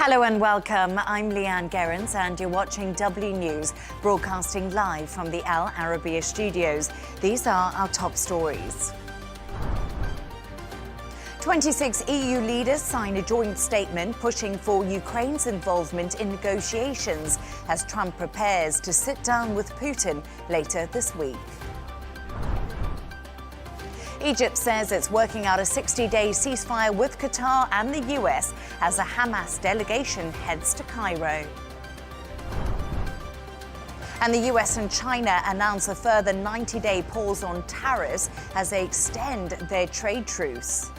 Hello and welcome. I'm Leanne Gerrans and you're watching W News, broadcasting live from the Al-Arabiya studios. These are our top stories. 26 EU leaders sign a joint statement pushing for Ukraine's involvement in negotiations as Trump prepares to sit down with Putin later this week. Egypt says it's working out a 60-day ceasefire with Qatar and the US as a Hamas delegation heads to Cairo. And the US and China announce a further 90-day pause on tariffs as they extend their trade truce.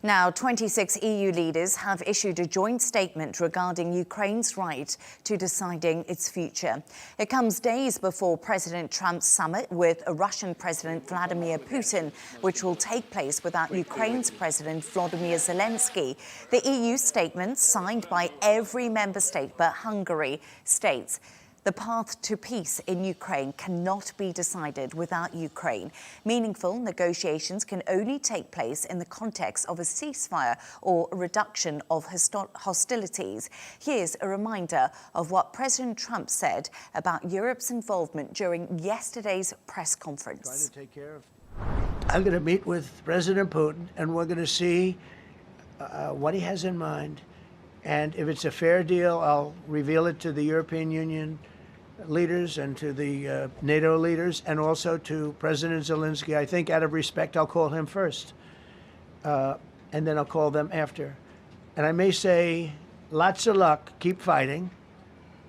Now, 26 EU leaders have issued a joint statement regarding Ukraine's right to deciding its future. It comes days before President Trump's summit with Russian President Vladimir Putin, which will take place without Ukraine's President Volodymyr Zelensky. The EU statement, signed by every member state but Hungary, states the path to peace in Ukraine cannot be decided without Ukraine. Meaningful negotiations can only take place in the context of a ceasefire or a reduction of hostilities. Here's a reminder of what President Trump said about Europe's involvement during yesterday's press conference. I'm going to meet with President Putin, and we're going to see what he has in mind. And if it's a fair deal, I'll reveal it to the European Union leaders and to the NATO leaders and also to President Zelensky. I think out of respect, I'll call him first, and then I'll call them after. And I may say, lots of luck, keep fighting,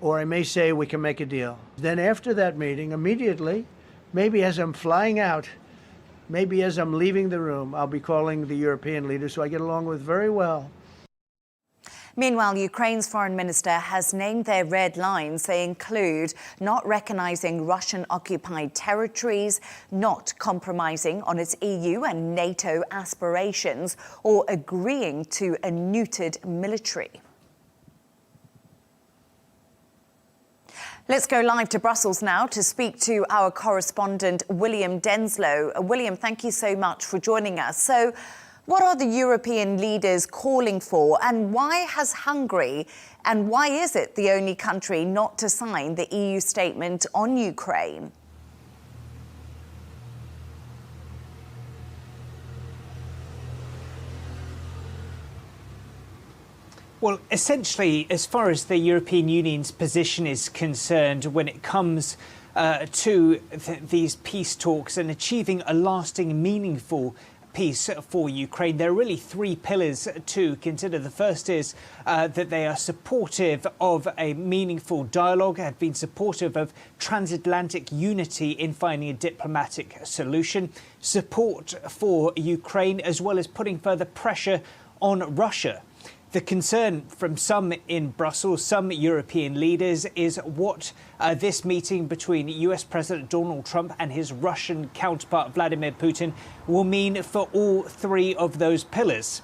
or I may say we can make a deal. Then after that meeting, immediately, maybe as I'm flying out, maybe as I'm leaving the room, I'll be calling the European leaders who I get along with very well. Meanwhile, Ukraine's foreign minister has named their red lines. They include not recognizing Russian-occupied territories, not compromising on its EU and NATO aspirations, or agreeing to a neutered military. Let's go live to Brussels now to speak to our correspondent, William Denslow. William, thank you so much for joining us. So, what are the European leaders calling for, and why has Hungary, and why is it the only country not to sign the EU statement on Ukraine? Well, essentially, as far as the European Union's position is concerned, when it comes to these peace talks and achieving a lasting, meaningful peace for Ukraine, there are really three pillars to consider. The first is that they are supportive of a meaningful dialogue, have been supportive of transatlantic unity in finding a diplomatic solution, support for Ukraine, as well as putting further pressure on Russia. The concern from some in Brussels, some European leaders, is what this meeting between US President Donald Trump and his Russian counterpart Vladimir Putin will mean for all three of those pillars.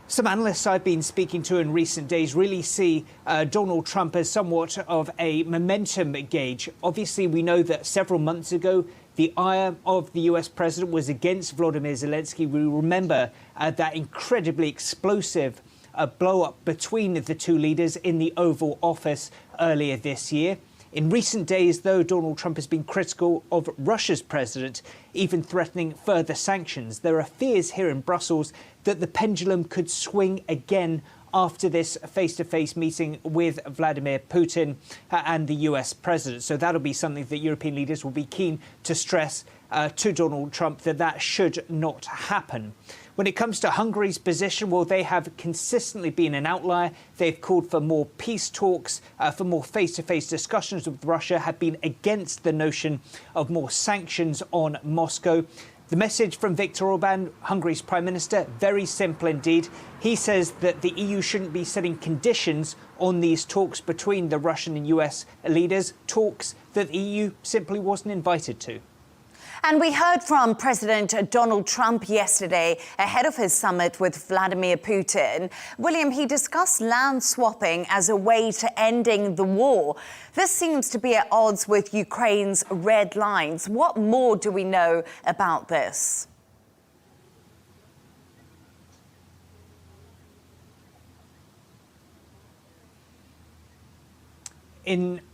Some analysts I've been speaking to in recent days really see Donald Trump as somewhat of a momentum gauge. Obviously, we know that several months ago, the ire of the US president was against Volodymyr Zelensky. We remember that incredibly explosive a blow-up between the two leaders in the Oval Office earlier this year. In recent days, though, Donald Trump has been critical of Russia's president, even threatening further sanctions. There are fears here in Brussels that the pendulum could swing again after this face-to-face meeting with Vladimir Putin and the US president. So that'll be something that European leaders will be keen to stress to Donald Trump that should not happen. When it comes to Hungary's position, well, they have consistently been an outlier. They've called for more peace talks, for more face-to-face discussions with Russia, have been against the notion of more sanctions on Moscow. The message from Viktor Orban, Hungary's Prime Minister, very simple indeed. He says that the EU shouldn't be setting conditions on these talks between the Russian and US leaders, talks that the EU simply wasn't invited to. And we heard from President Donald Trump yesterday ahead of his summit with Vladimir Putin. William, he discussed land swapping as a way to ending the war. This seems to be at odds with Ukraine's red lines. What more do we know about this?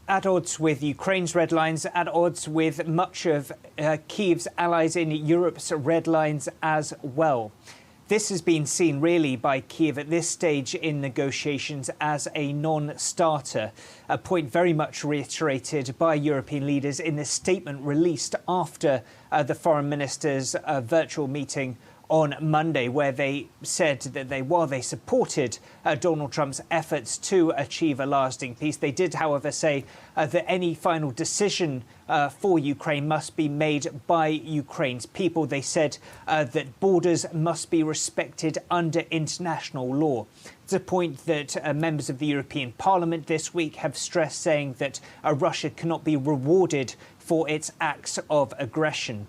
At odds with Ukraine's red lines, at odds with much of Kyiv's allies in Europe's red lines as well. This has been seen really by Kyiv at this stage in negotiations as a non-starter, a point very much reiterated by European leaders in the statement released after the foreign ministers' virtual meeting on Monday, where they said that while they supported Donald Trump's efforts to achieve a lasting peace, they did, however, say that any final decision for Ukraine must be made by Ukraine's people. They said that borders must be respected under international law. It's a point that members of the European Parliament this week have stressed, saying that Russia cannot be rewarded for its acts of aggression.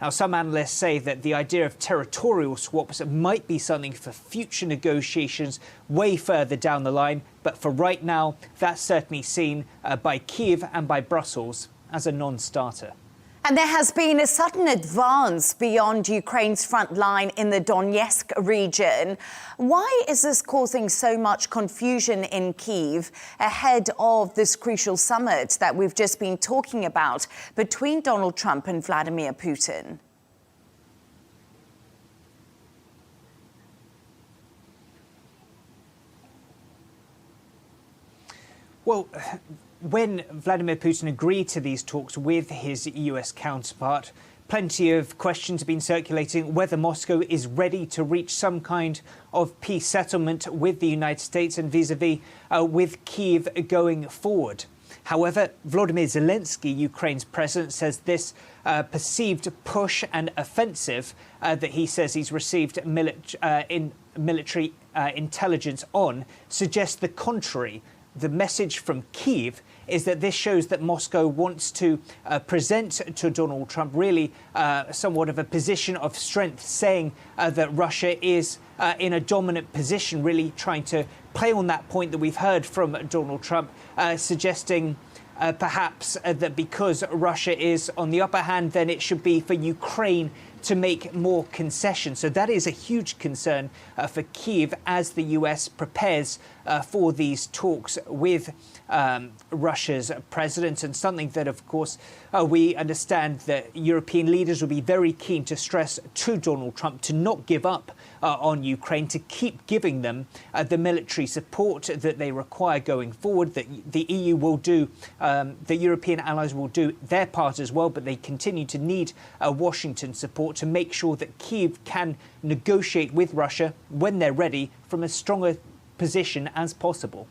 Now, some analysts say that the idea of territorial swaps might be something for future negotiations way further down the line. But for right now, that's certainly seen by Kyiv and by Brussels as a non-starter. And there has been a sudden advance beyond Ukraine's front line in the Donetsk region. Why is this causing so much confusion in Kyiv ahead of this crucial summit that we've just been talking about between Donald Trump and Vladimir Putin? Well, when Vladimir Putin agreed to these talks with his US counterpart, plenty of questions have been circulating whether Moscow is ready to reach some kind of peace settlement with the United States and vis-a-vis with Kyiv going forward. However, Volodymyr Zelensky, Ukraine's president, says this perceived push and offensive that he says he's received military intelligence on suggests the contrary. The message from Kyiv is that this shows that Moscow wants to present to Donald Trump really somewhat of a position of strength, saying that Russia is in a dominant position, really trying to play on that point that we've heard from Donald Trump, suggesting perhaps that because Russia is on the upper hand, then it should be for Ukraine to make more concessions. So that is a huge concern for Kyiv as the US prepares for these talks with Russia's president, and something that, of course, we understand that European leaders will be very keen to stress to Donald Trump to not give up on Ukraine, to keep giving them the military support that they require going forward, that the EU will do, the European allies will do their part as well, but they continue to need Washington support to make sure that Kyiv can negotiate with Russia when they're ready from as strong a position as possible.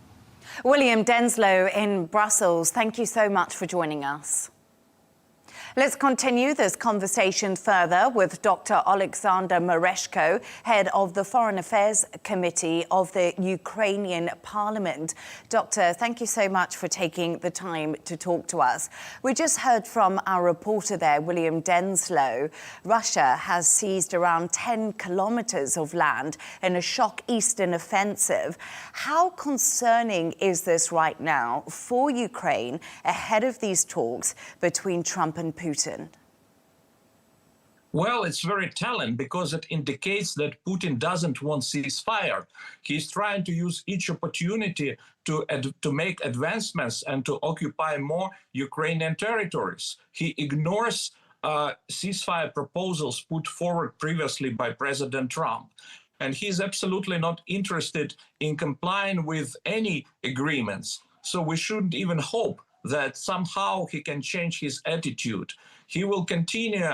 William Denslow in Brussels, thank you so much for joining us. Let's continue this conversation further with Dr Oleksandr Merezhko, head of the Foreign Affairs Committee of the Ukrainian Parliament. Doctor, thank you so much for taking the time to talk to us. We just heard from our reporter there, William Denslow. Russia has seized around 10 kilometers of land in a shock eastern offensive. How concerning is this right now for Ukraine ahead of these talks between Trump and Putin? Well, it's very telling because it indicates that Putin doesn't want ceasefire. He's trying to use each opportunity to make advancements and to occupy more Ukrainian territories. He ignores ceasefire proposals put forward previously by President Trump. And he's absolutely not interested in complying with any agreements. So we shouldn't even hope that somehow he can change his attitude. He will continue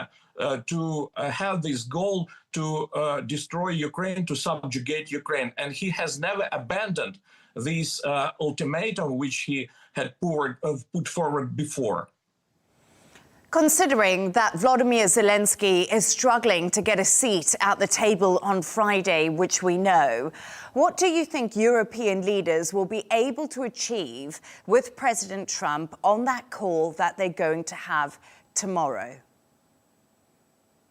to have this goal to destroy Ukraine, to subjugate Ukraine. And he has never abandoned this ultimatum which he had put forward before. Considering that Volodymyr Zelensky is struggling to get a seat at the table on Friday, which we know, what do you think European leaders will be able to achieve with President Trump on that call that they're going to have tomorrow?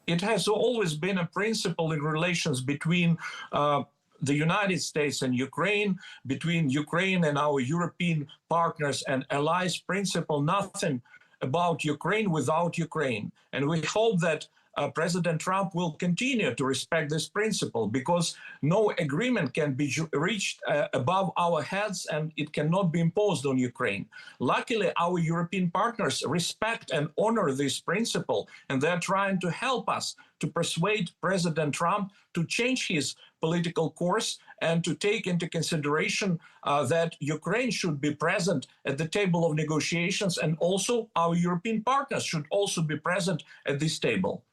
It has always been a principle in relations between the United States and Ukraine, between Ukraine and our European partners and allies, principle nothing about Ukraine without Ukraine. And we hope that President Trump will continue to respect this principle, because no agreement can be reached above our heads, and it cannot be imposed on Ukraine. Luckily, our European partners respect and honor this principle, and they're trying to help us to persuade President Trump to change his political course and to take into consideration that Ukraine should be present at the table of negotiations, and also our European partners should also be present at this table.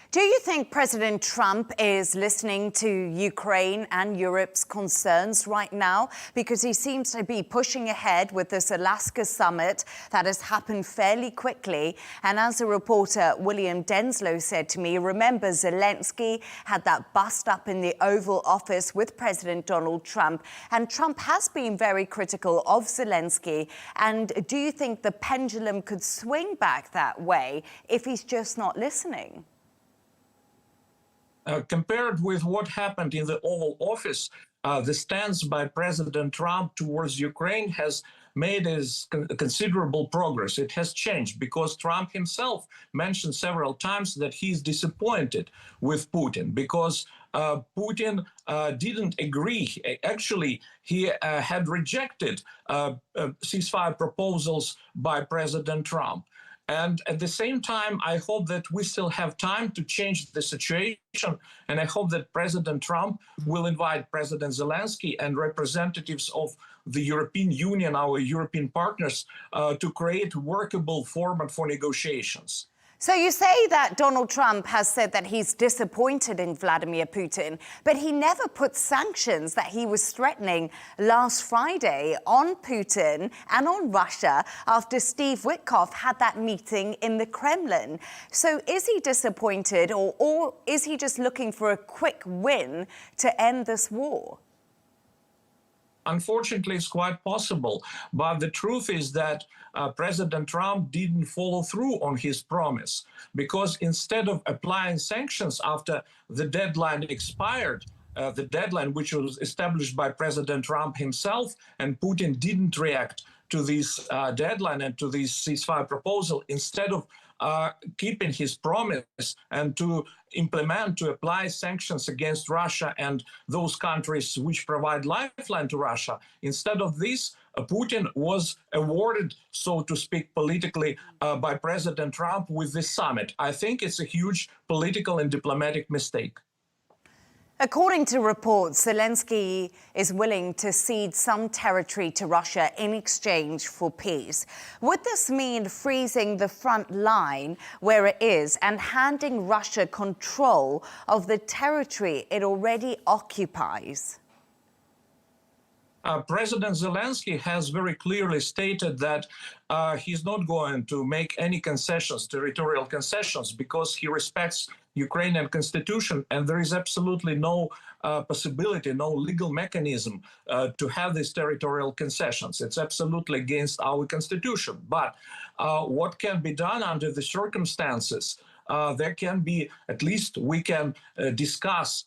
Do you think President Trump is listening to Ukraine and Europe's concerns right now? Because he seems to be pushing ahead with this Alaska summit that has happened fairly quickly. And as a reporter, William Denslow said to me, remember Zelensky had that bust up in the Oval Office with President Donald Trump. And Trump has been very critical of Zelensky. And do you think the pendulum could swing back that way if he's just not listening? Compared with what happened in the Oval Office, the stance by President Trump towards Ukraine has made considerable progress. It has changed because Trump himself mentioned several times that he's disappointed with Putin because Putin didn't agree. Actually, he had rejected ceasefire proposals by President Trump. And at the same time, I hope that we still have time to change the situation. And I hope that President Trump will invite President Zelensky and representatives of the European Union, our European partners, to create a workable format for negotiations. So you say that Donald Trump has said that he's disappointed in Vladimir Putin, but he never put sanctions that he was threatening last Friday on Putin and on Russia after Steve Witkoff had that meeting in the Kremlin. So is he disappointed, or is he just looking for a quick win to end this war? Unfortunately, it's quite possible. But the truth is that President Trump didn't follow through on his promise, because instead of applying sanctions after the deadline expired, the deadline which was established by President Trump himself, and Putin didn't react to this deadline and to this ceasefire proposal, instead of keeping his promise and to apply sanctions against Russia and those countries which provide lifeline to Russia. Instead of this, Putin was awarded, so to speak, politically by President Trump with this summit. I think it's a huge political and diplomatic mistake. According to reports, Zelensky is willing to cede some territory to Russia in exchange for peace. Would this mean freezing the front line where it is and handing Russia control of the territory it already occupies? President Zelensky has very clearly stated that he's not going to make any concessions, territorial concessions, because he respects Ukrainian constitution, and there is absolutely no possibility, no legal mechanism to have these territorial concessions. It's absolutely against our constitution. But what can be done under the circumstances? There can be, at least we can discuss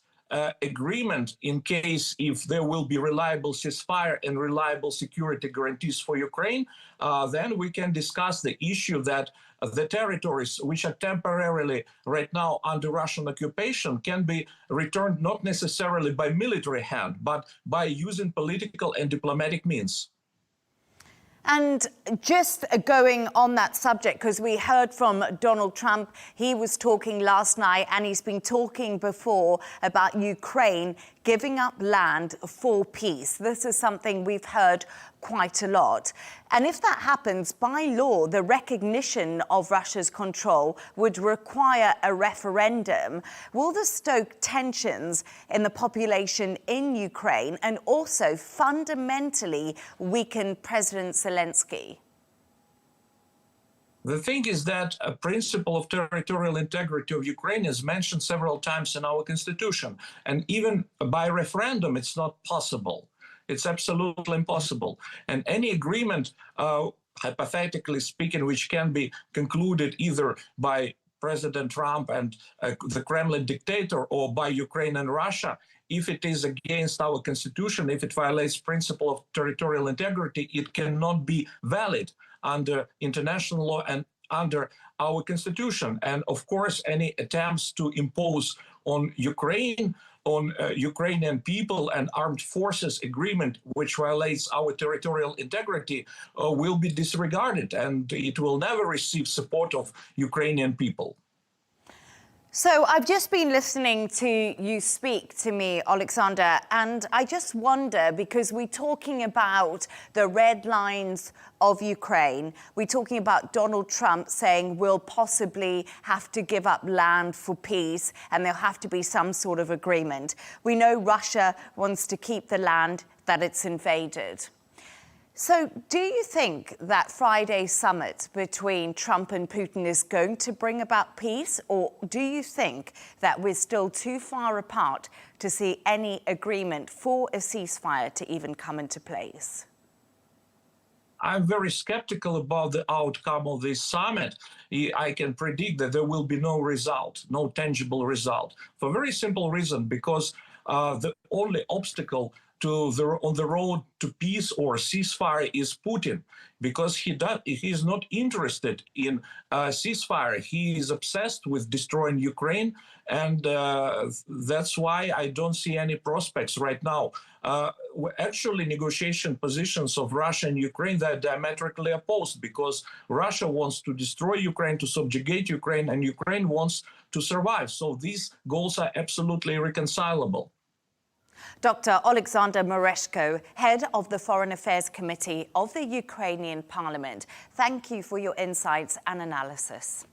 agreement in case if there will be reliable ceasefire and reliable security guarantees for Ukraine, then we can discuss the issue that the territories which are temporarily right now under Russian occupation can be returned not necessarily by military hand, but by using political and diplomatic means. And just going on that subject, because we heard from Donald Trump, he was talking last night and he's been talking before about Ukraine giving up land for peace. This is something we've heard quite a lot. And if that happens, by law, the recognition of Russia's control would require a referendum. Will this stoke tensions in the population in Ukraine and also fundamentally weaken President Zelensky? The thing is that a principle of territorial integrity of Ukraine is mentioned several times in our constitution. And even by referendum, it's not possible. It's absolutely impossible. And any agreement, hypothetically speaking, which can be concluded either by President Trump and the Kremlin dictator, or by Ukraine and Russia, if it is against our constitution, if it violates principle of territorial integrity, it cannot be valid under international law and under our constitution. And of course, any attempts to impose on Ukraine, on Ukrainian people and armed forces agreement, which violates our territorial integrity, will be disregarded, and it will never receive support of Ukrainian people. So I've just been listening to you speak to me, Oleksandr, and I just wonder, because we're talking about the red lines of Ukraine, we're talking about Donald Trump saying we'll possibly have to give up land for peace and there'll have to be some sort of agreement. We know Russia wants to keep the land that it's invaded. So do you think that Friday's summit between Trump and Putin is going to bring about peace, or do you think that we're still too far apart to see any agreement for a ceasefire to even come into place? I'm very skeptical about the outcome of this summit. I can predict that there will be no result, no tangible result, for a very simple reason, because the only obstacle on the road to peace or ceasefire is Putin, because he is not interested in ceasefire. He is obsessed with destroying Ukraine, and that's why I don't see any prospects right now. Actually, negotiation positions of Russia and Ukraine, they're diametrically opposed, because Russia wants to destroy Ukraine, to subjugate Ukraine, and Ukraine wants to survive. So these goals are absolutely irreconcilable. Dr Oleksandr Merezhko, head of the Foreign Affairs Committee of the Ukrainian Parliament, thank you for your insights and analysis.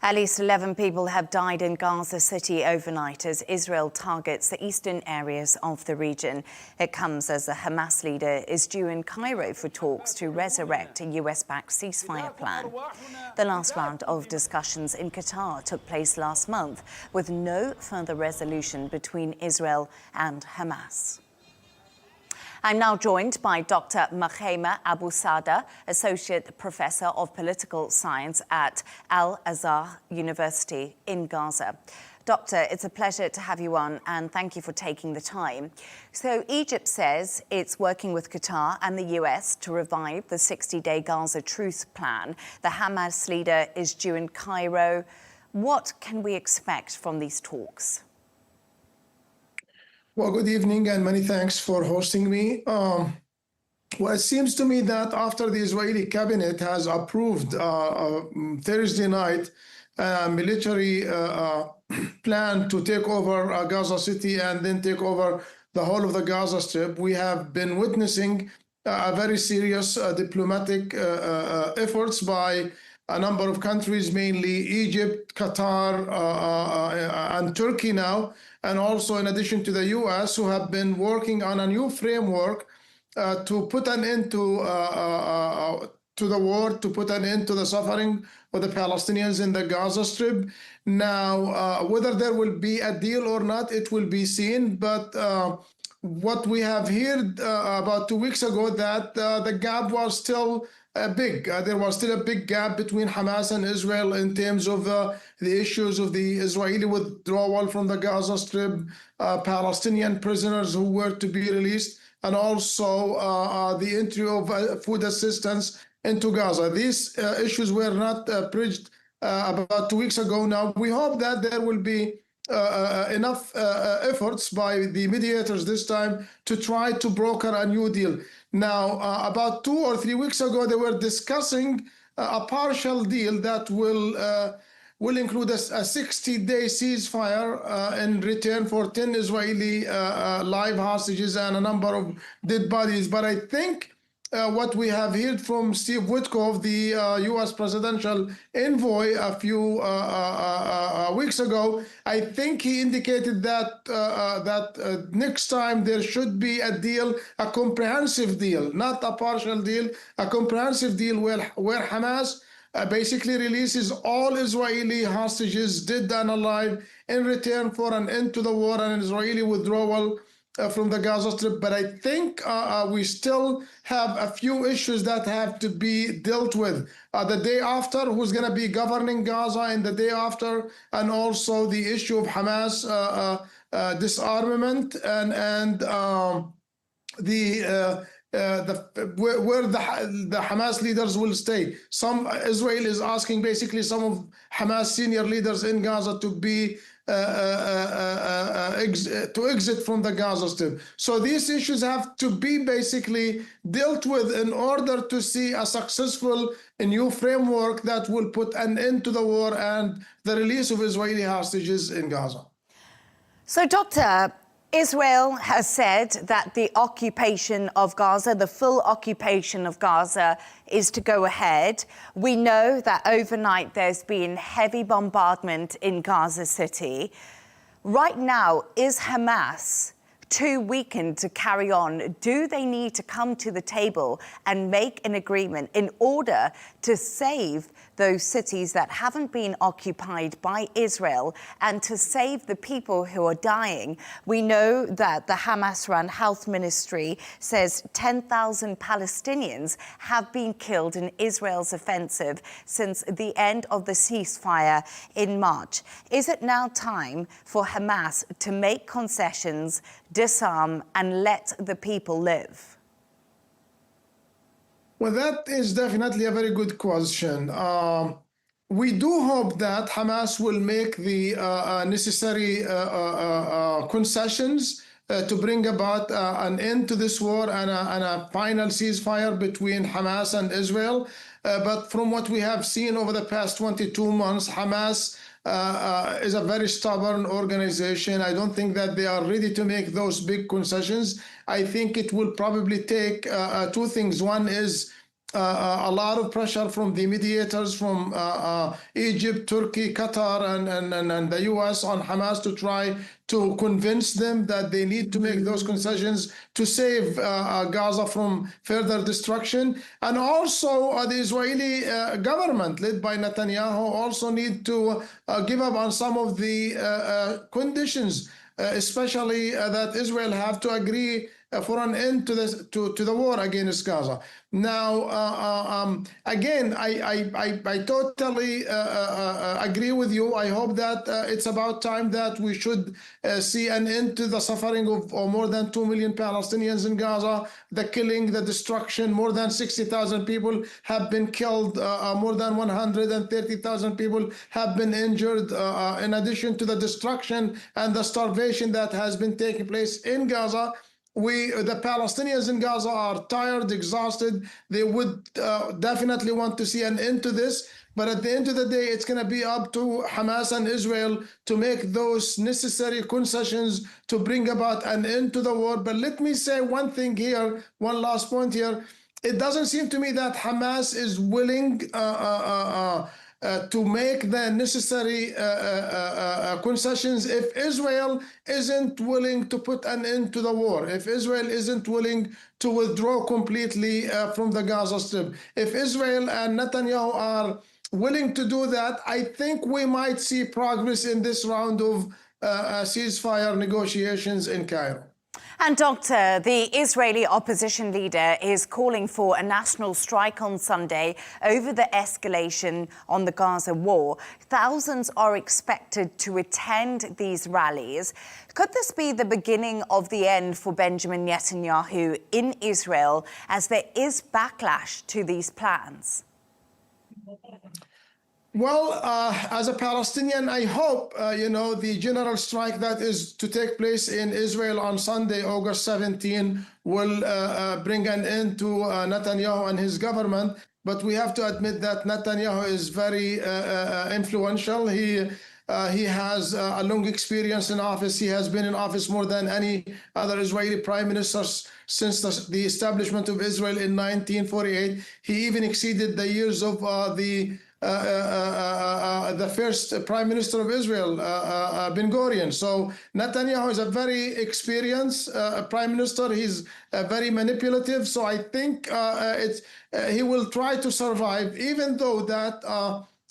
At least 11 people have died in Gaza City overnight as Israel targets the eastern areas of the region. It comes as the Hamas leader is due in Cairo for talks to resurrect a US-backed ceasefire plan. The last round of discussions in Qatar took place last month, with no further resolution between Israel and Hamas. I'm now joined by Dr Mkhaimar Abusada, Associate Professor of Political Science at Al-Azhar University in Gaza. Doctor, it's a pleasure to have you on, and thank you for taking the time. So Egypt says it's working with Qatar and the US to revive the 60-day Gaza truce plan. The Hamas leader is due in Cairo. What can we expect from these talks? Well, good evening, and many thanks for hosting me. Well, it seems to me that after the Israeli cabinet has approved Thursday night a military plan to take over Gaza City and then take over the whole of the Gaza Strip, we have been witnessing a very serious diplomatic efforts by a number of countries, mainly Egypt, Qatar, and Turkey now, and also in addition to the US, who have been working on a new framework to put an end to the war, to put an end to the suffering of the Palestinians in the Gaza Strip. Now, whether there will be a deal or not, it will be seen. But what we have heard about 2 weeks ago, that the gap was still big. There was still a big gap between Hamas and Israel in terms of the issues of the Israeli withdrawal from the Gaza Strip, Palestinian prisoners who were to be released, and also the entry of food assistance into Gaza. These issues were not bridged about 2 weeks ago. Now, we hope that there will be enough efforts by the mediators this time to try to broker a new deal. Now, about 2 or 3 weeks ago, they were discussing a partial deal that will include a 60-day ceasefire in return for 10 Israeli live hostages and a number of dead bodies. But I think what we have heard from Steve Witkoff, the U.S. presidential envoy, a few weeks ago, I think he indicated that next time there should be a deal, a comprehensive deal, not a partial deal, a comprehensive deal where Hamas basically releases all Israeli hostages, dead and alive, in return for an end to the war and an Israeli withdrawal from the Gaza Strip, but I think we still have a few issues that have to be dealt with. The day after, who's going to be governing Gaza, and the day after, and also the issue of Hamas disarmament and where the Hamas leaders will stay. Israel is asking basically some of Hamas senior leaders in Gaza to be to exit from the Gaza Strip. So these issues have to be basically dealt with in order to see a successful new framework that will put an end to the war and the release of Israeli hostages in Gaza. So, Doctor, Israel has said that the occupation of Gaza, the full occupation of Gaza, is to go ahead. We know that overnight there's been heavy bombardment in Gaza City. Right now, is Hamas too weakened to carry on? Do they need to come to the table and make an agreement in order to save those cities that haven't been occupied by Israel and to save the people who are dying? We know that the Hamas-run health ministry says 10,000 Palestinians have been killed in Israel's offensive since the end of the ceasefire in March. Is it now time for Hamas to make concessions, disarm, and let the people live? Well, that is definitely a very good question. We do hope that Hamas will make the necessary concessions to bring about an end to this war and a final ceasefire between Hamas and Israel. But from what we have seen over the past 22 months, Hamas is a very stubborn organization. I don't think that they are ready to make those big concessions. I think it will probably take two things. One is a lot of pressure from the mediators from Egypt, Turkey, Qatar, and the US on Hamas to try to convince them that they need to make those concessions to save Gaza from further destruction. And also the Israeli government led by Netanyahu also need to give up on some of the conditions, especially that Israel have to agree for an end to the war against Gaza. Now, again, I totally agree with you. I hope that it's about time that we should see an end to the suffering of more than 2 million Palestinians in Gaza, the killing, the destruction. More than 60,000 people have been killed. More than 130,000 people have been injured, in addition to the destruction and the starvation that has been taking place in Gaza. The Palestinians in Gaza are tired, exhausted. They would definitely want to see an end to this. But at the end of the day, it's going to be up to Hamas and Israel to make those necessary concessions to bring about an end to the war. But let me say one thing here, one last point here. It doesn't seem to me that Hamas is willing to make the necessary concessions if Israel isn't willing to put an end to the war, if Israel isn't willing to withdraw completely from the Gaza Strip. If Israel and Netanyahu are willing to do that, I think we might see progress in this round of ceasefire negotiations in Cairo. And Doctor, the Israeli opposition leader is calling for a national strike on Sunday over the escalation on the Gaza war. Thousands are expected to attend these rallies. Could this be the beginning of the end for Benjamin Netanyahu in Israel, as there is backlash to these plans? Well, as a Palestinian, I hope, the general strike that is to take place in Israel on Sunday, August 17, will bring an end to Netanyahu and his government. But we have to admit that Netanyahu is very influential. He has a long experience in office. He has been in office more than any other Israeli prime minister since the establishment of Israel in 1948. He even exceeded the years of the first prime minister of Israel, Ben-Gurion. So Netanyahu is a very experienced prime minister. He's very manipulative. So I think he will try to survive, even though that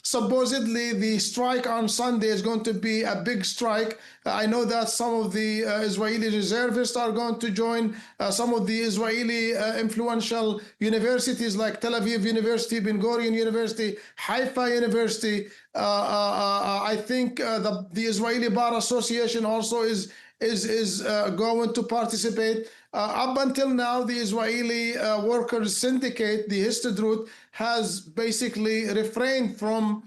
supposedly the strike on Sunday is going to be a big strike. I know that some of the Israeli reservists are going to join. Some of the Israeli influential universities like Tel Aviv University, Ben Gurion University, Haifa University. I think the Israeli Bar Association also is going to participate. Up until now, the Israeli Workers Syndicate, the Histadrut, has basically refrained from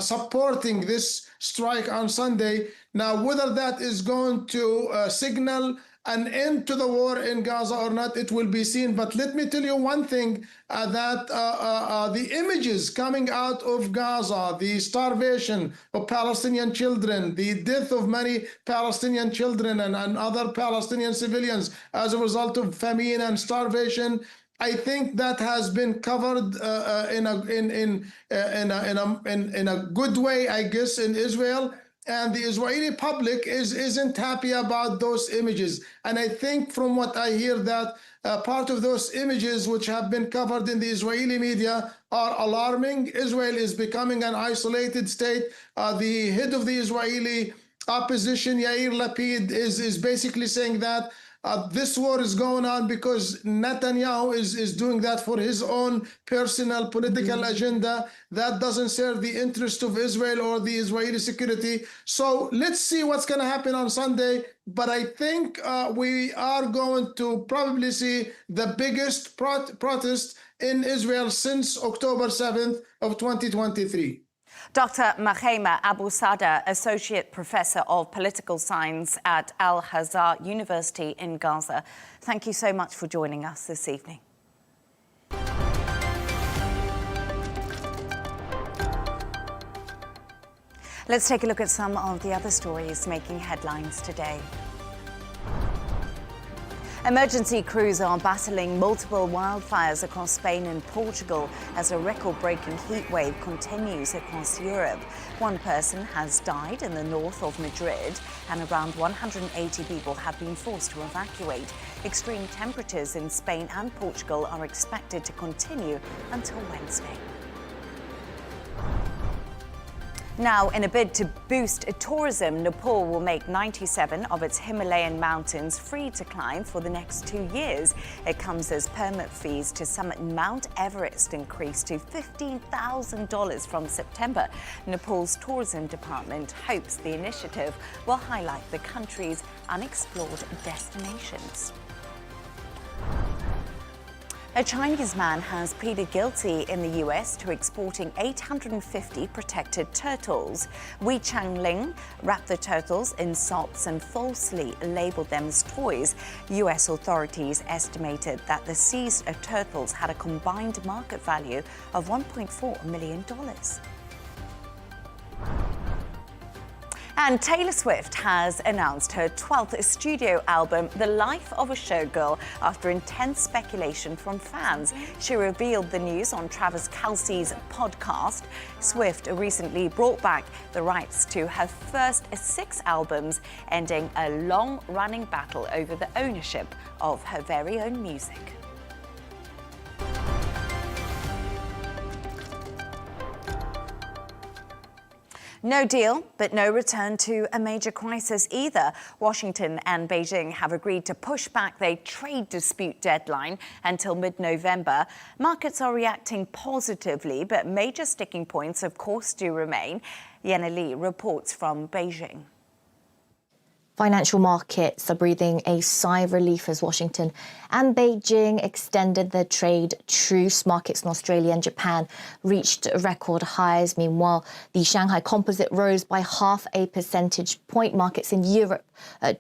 supporting this strike on Sunday. Now, whether that is going to signal an end to the war in Gaza or not, it will be seen. But let me tell you one thing, that the images coming out of Gaza, the starvation of Palestinian children, the death of many Palestinian children and other Palestinian civilians as a result of famine and starvation, I think that has been covered in a good way, I guess, in Israel. And the Israeli public isn't happy about those images. And I think from what I hear that part of those images which have been covered in the Israeli media are alarming. Israel is becoming an isolated state. The head of the Israeli opposition, Yair Lapid, is basically saying that this war is going on because Netanyahu is doing that for his own personal political agenda that doesn't serve the interest of Israel or the Israeli security. So let's see what's going to happen on Sunday. But I think we are going to probably see the biggest protest in Israel since October 7th of 2023. Dr Mkhaimar Abusada, Associate Professor of Political Science at Al-Azhar University in Gaza. Thank you so much for joining us this evening. Let's take a look at some of the other stories making headlines today. Emergency crews are battling multiple wildfires across Spain and Portugal as a record-breaking heat wave continues across Europe. One person has died in the north of Madrid and around 180 people have been forced to evacuate. Extreme temperatures in Spain and Portugal are expected to continue until Wednesday. Now, in a bid to boost tourism, Nepal will make 97 of its Himalayan mountains free to climb for the next 2 years. It comes as permit fees to summit Mount Everest increase to $15,000 from September. Nepal's tourism department hopes the initiative will highlight the country's unexplored destinations. A Chinese man has pleaded guilty in the US to exporting 850 protected turtles. Wei Changling wrapped the turtles in socks and falsely labeled them as toys. US authorities estimated that the seized turtles had a combined market value of $1.4 million. And Taylor Swift has announced her 12th studio album, The Life of a Showgirl, after intense speculation from fans. She revealed the news on Travis Kelce's podcast. Swift recently brought back the rights to her first 6 albums, ending a long-running battle over the ownership of her very own music. No deal, but no return to a major crisis either. Washington and Beijing have agreed to push back their trade dispute deadline until mid-November. Markets are reacting positively, but major sticking points, of course, do remain. Yenna Lee reports from Beijing. Financial markets are breathing a sigh of relief as Washington and Beijing extended their trade truce. Markets in Australia and Japan reached record highs. Meanwhile, the Shanghai Composite rose by 0.5 percentage point. Markets in Europe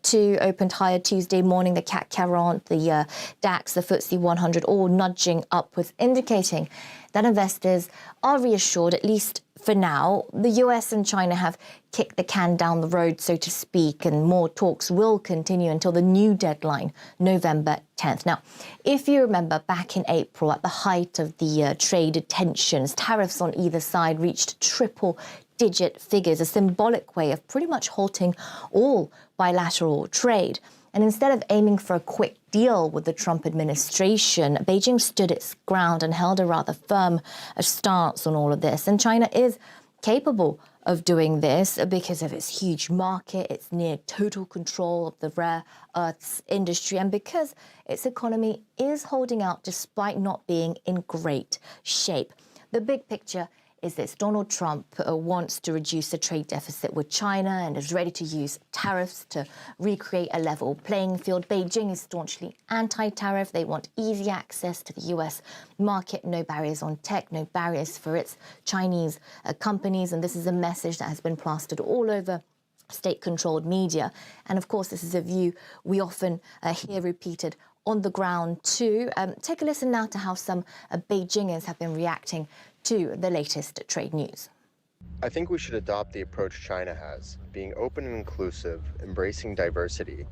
too opened higher Tuesday morning. The CAC 40, the DAX, the FTSE 100 all nudging upwards, indicating that investors are reassured, at least for now. The US and China have kicked the can down the road, so to speak, and more talks will continue until the new deadline, November 10th. Now, if you remember back in April, at the height of the trade tensions, tariffs on either side reached triple-digit figures, a symbolic way of pretty much halting all bilateral trade. And instead of aiming for a quick deal with the Trump administration, Beijing stood its ground and held a rather firm stance on all of this. And China is capable of doing this because of its huge market, its near total control of the rare earths industry, and because its economy is holding out despite not being in great shape. The big picture is this: Donald Trump wants to reduce the trade deficit with China and is ready to use tariffs to recreate a level playing field. Beijing is staunchly anti-tariff. They want easy access to the US market, no barriers on tech, no barriers for its Chinese companies. And this is a message that has been plastered all over state-controlled media. And of course, this is a view we often hear repeated on the ground too. Take a listen now to how some Beijingers have been reacting to the latest trade news. I think we should adopt the approach China has, being open and inclusive, embracing diversity.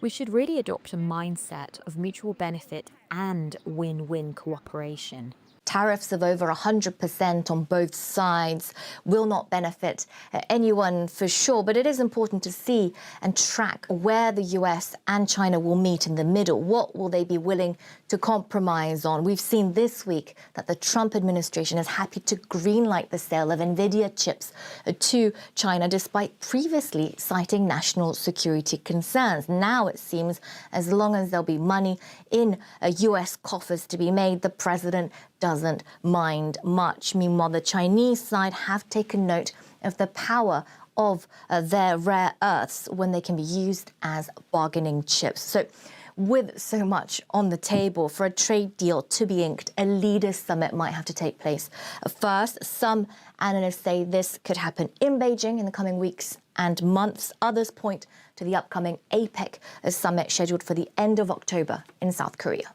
We should really adopt a mindset of mutual benefit and win-win cooperation. Tariffs of over 100% on both sides will not benefit anyone for sure, but it is important to see and track where the US and China will meet in the middle. What will they be willing to compromise on? We've seen this week that the Trump administration is happy to greenlight the sale of NVIDIA chips to China, despite previously citing national security concerns. Now it seems as long as there'll be money in US coffers to be made, the president doesn't mind much. Meanwhile, the Chinese side have taken note of the power of their rare earths when they can be used as bargaining chips. So with so much on the table for a trade deal to be inked, a leaders' summit might have to take place first. Some analysts say this could happen in Beijing in the coming weeks and months. Others point to the upcoming APEC summit scheduled for the end of October in South Korea.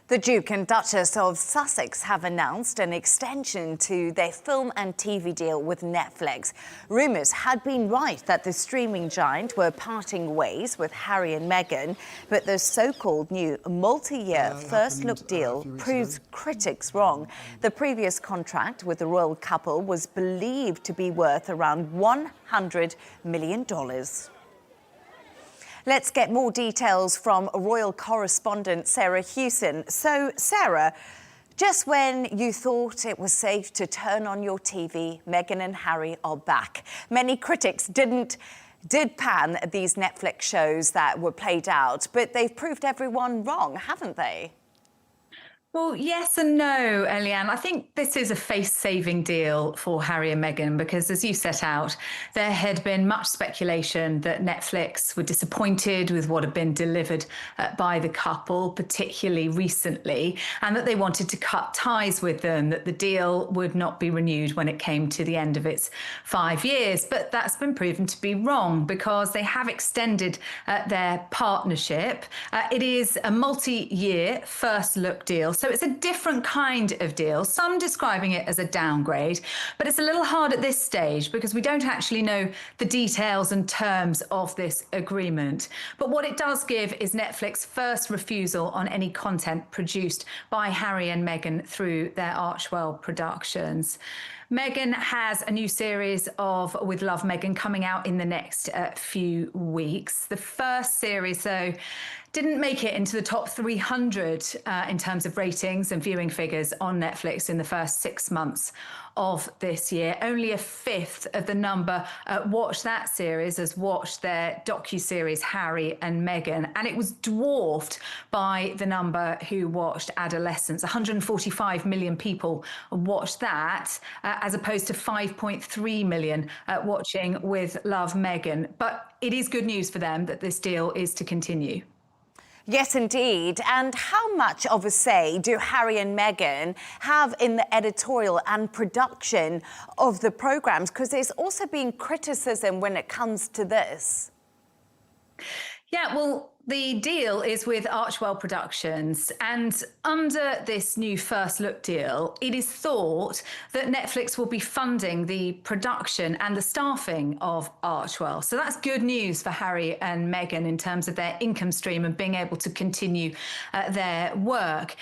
The Duke and Duchess of Sussex have announced an extension to their film and TV deal with Netflix. Rumours had been rife that the streaming giant were parting ways with Harry and Meghan, but the so-called new multi-year first-look deal proves critics wrong. The previous contract with the royal couple was believed to be worth around $100 million. Let's get more details from royal correspondent Sarah Hewson. So, Sarah, just when you thought it was safe to turn on your TV, Meghan and Harry are back. Many critics did pan these Netflix shows that were played out, but they've proved everyone wrong, haven't they? Well, yes and no, Eliane. I think this is a face-saving deal for Harry and Meghan because, as you set out, there had been much speculation that Netflix were disappointed with what had been delivered by the couple, particularly recently, and that they wanted to cut ties with them, that the deal would not be renewed when it came to the end of its 5 years. But that's been proven to be wrong because they have extended their partnership. It is a multi-year first-look deal. So it's a different kind of deal, some describing it as a downgrade, but it's a little hard at this stage because we don't actually know the details and terms of this agreement. But what it does give is Netflix first refusal on any content produced by Harry and Meghan through their Archwell Productions. Meghan has a new series of With Love Meghan coming out in the next few weeks. The first series, though, didn't make it into the top 300 in terms of ratings and viewing figures on Netflix in the first 6 months of this year. Only a fifth of the number watched that series as watched their docuseries Harry and Meghan, and it was dwarfed by the number who watched Adolescence. 145 million people watched that, as opposed to 5.3 million watching With Love Meghan. But it is good news for them that this deal is to continue. Yes, indeed. And how much of a say do Harry and Meghan have in the editorial and production of the programmes? Because there's also been criticism when it comes to this. Yeah, well, the deal is with Archwell Productions, and under this new first look deal, it is thought that Netflix will be funding the production and the staffing of Archwell. So that's good news for Harry and Meghan in terms of their income stream and being able to continue their work.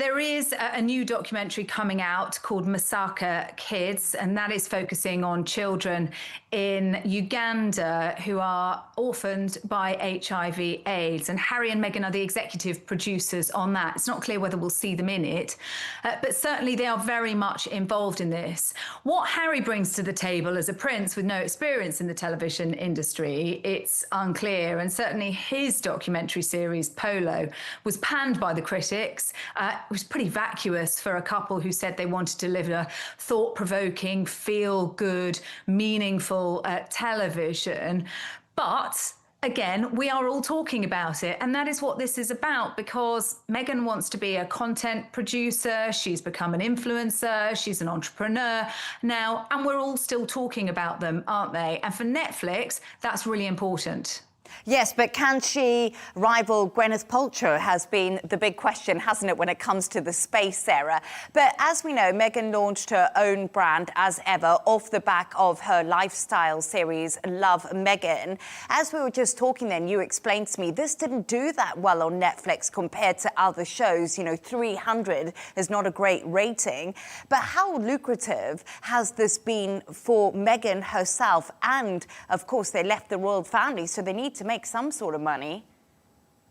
There is a new documentary coming out called Massacre Kids, and that is focusing on children in Uganda who are orphaned by HIV/AIDS. And Harry and Meghan are the executive producers on that. It's not clear whether we'll see them in it, but certainly they are very much involved in this. What Harry brings to the table as a prince with no experience in the television industry, it's unclear. And certainly his documentary series, Polo, was panned by the critics. It was pretty vacuous for a couple who said they wanted to deliver thought-provoking, feel-good, meaningful television. But again, we are all talking about it, and that is what this is about, because Meghan wants to be a content producer. She's become an influencer. She's an entrepreneur now, and we're all still talking about them, aren't they? And for Netflix, that's really important. Yes, but can she rival Gwyneth Paltrow has been the big question, hasn't it, when it comes to the space era. But as we know, Meghan launched her own brand, as ever, off the back of her lifestyle series, Love Meghan. As we were just talking then, you explained to me this didn't do that well on Netflix compared to other shows. You know, 300 is not a great rating. But how lucrative has this been for Meghan herself? And, of course, they left the royal family, so they need to make some sort of money.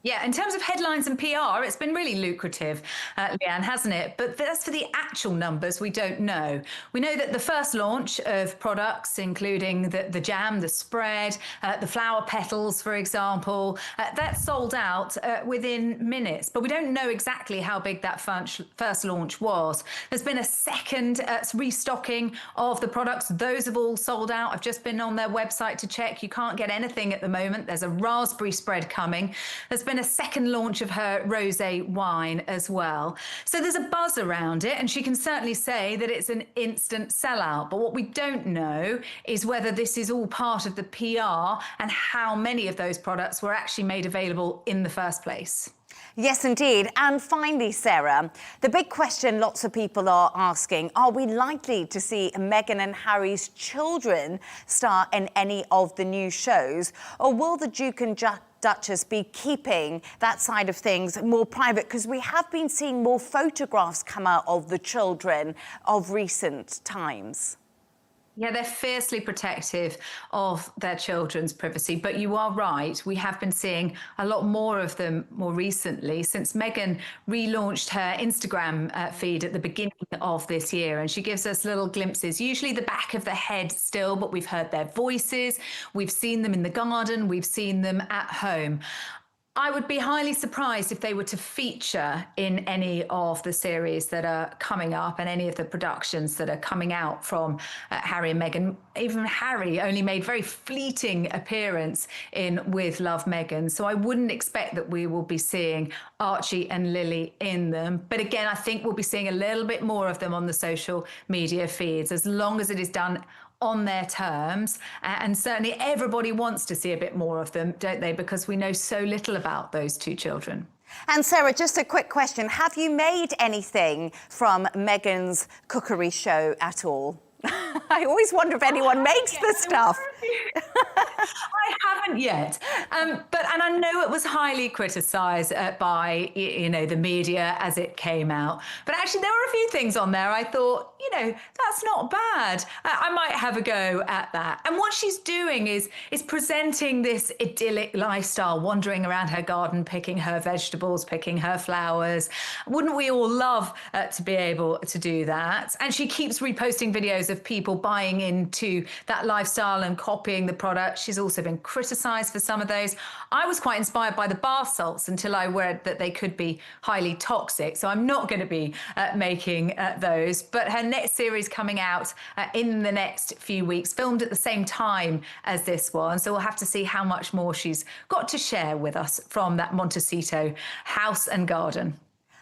Yeah, in terms of headlines and PR, it's been really lucrative, Leanne, hasn't it? But as for the actual numbers, we don't know. We know that the first launch of products, including the jam, the spread, the flower petals, for example, that sold out within minutes. But we don't know exactly how big that first launch was. There's been a second restocking of the products. Those have all sold out. I've just been on their website to check. You can't get anything at the moment. There's a raspberry spread coming. There's been a second launch of her rosé wine as well. So there's a buzz around it, and she can certainly say that it's an instant sellout. But what we don't know is whether this is all part of the PR and how many of those products were actually made available in the first place. Yes, indeed. And finally, Sarah, the big question lots of people are asking, are we likely to see Meghan and Harry's children star in any of the new shows? Or will the Duke and Duchess be keeping that side of things more private? Because we have been seeing more photographs come out of the children of recent times. Yeah, they're fiercely protective of their children's privacy. But you are right. We have been seeing a lot more of them more recently since Meghan relaunched her Instagram feed at the beginning of this year. And she gives us little glimpses, usually the back of the head still, but we've heard their voices. We've seen them in the garden. We've seen them at home. I would be highly surprised if they were to feature in any of the series that are coming up and any of the productions that are coming out from Harry and Meghan. Even Harry only made very fleeting appearance in With Love Meghan. So I wouldn't expect that we will be seeing Archie and Lily in them. But again, I think we'll be seeing a little bit more of them on the social media feeds, as long as it is done on their terms. And certainly everybody wants to see a bit more of them, don't they? Because we know so little about those two children. And Sarah, just a quick question. Have you made anything from Meghan's cookery show at all? I always wonder if anyone makes the stuff. I haven't yet, but I know it was highly criticised by the media as it came out. But actually, there were a few things on there I thought, that's not bad. I might have a go at that. And what she's doing is presenting this idyllic lifestyle, wandering around her garden, picking her vegetables, picking her flowers. Wouldn't we all love to be able to do that? And she keeps reposting videos of people buying into that lifestyle and copying the product. She's also been criticised for some of those. I was quite inspired by the bath salts until I read that they could be highly toxic. So I'm not going to be making those. But her next series coming out in the next few weeks, filmed at the same time as this one. So we'll have to see how much more she's got to share with us from that Montecito house and garden.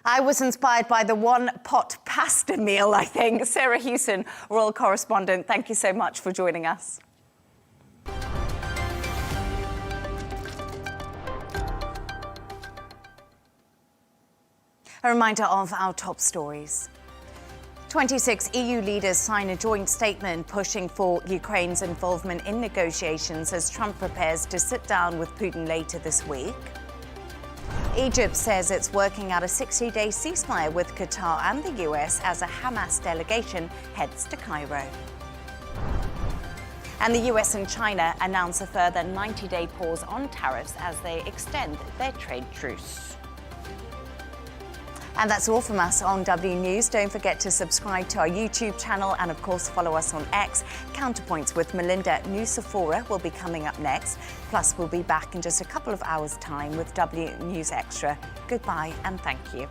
I was inspired by the one-pot pasta meal, I think. Sarah Hewson, Royal Correspondent, thank you so much for joining us. A reminder of our top stories. 26 EU leaders sign a joint statement pushing for Ukraine's involvement in negotiations as Trump prepares to sit down with Putin later this week. Egypt says it's working out a 60-day ceasefire with Qatar and the US as a Hamas delegation heads to Cairo. And the US and China announce a further 90-day pause on tariffs as they extend their trade truce. And that's all from us on W News. Don't forget to subscribe to our YouTube channel and, of course, follow us on X. Counterpoints with Melinda Nusafora will be coming up next. Plus, we'll be back in just a couple of hours' time with W News Extra. Goodbye and thank you.